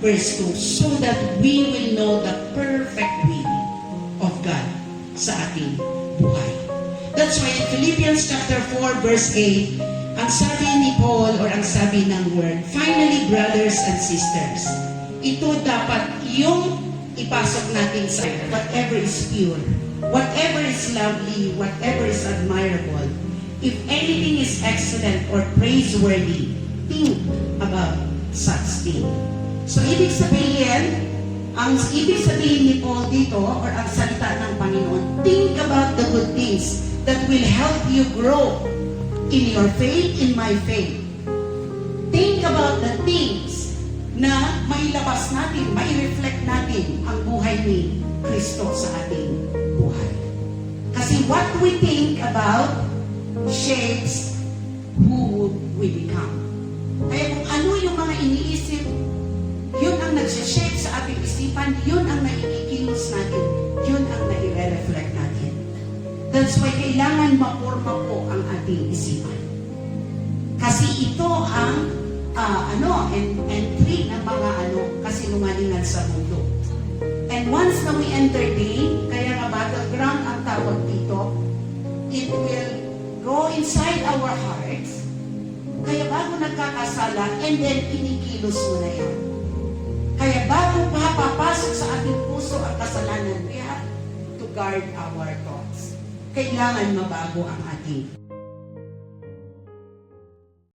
verse 2, so that we will know the perfect will of God sa ating buhay. That's why in Philippians chapter 4 verse 8, ang sabi ni Paul or ang sabi ng word, finally brothers and sisters, ito dapat yung ipasok natin sa whatever is pure, whatever is lovely, whatever is admirable, if anything is excellent or praiseworthy, think about such thing. So ibig sabihin, ang ibig sabihin ni Paul dito or ang salita ng Panginoon, think about the good things that will help you grow in your faith, in my faith. Think about the things na mailabas natin, mai-reflect natin ang buhay ni Kristo sa ating buhay. Kasi what we think about shapes who we become. Kaya kung ano yung mga iniisip, yun ang nag-shape sa ating isipan, yun ang naikikilos natin, yun ang nai-reflect natin. That's why kailangan maporma po ang ating isipan. Kasi ito ang entry ng mga kasinungalingan sa mundo. And once na we entertain, kaya nga battleground ang tawag dito, it will go inside our hearts. Kaya bago nagkakasala, and then kinikilos mo na yan. Kaya bago papapasok sa ating puso ang kasalanan, we have to guard our thoughts. Kailangan mabago ang ating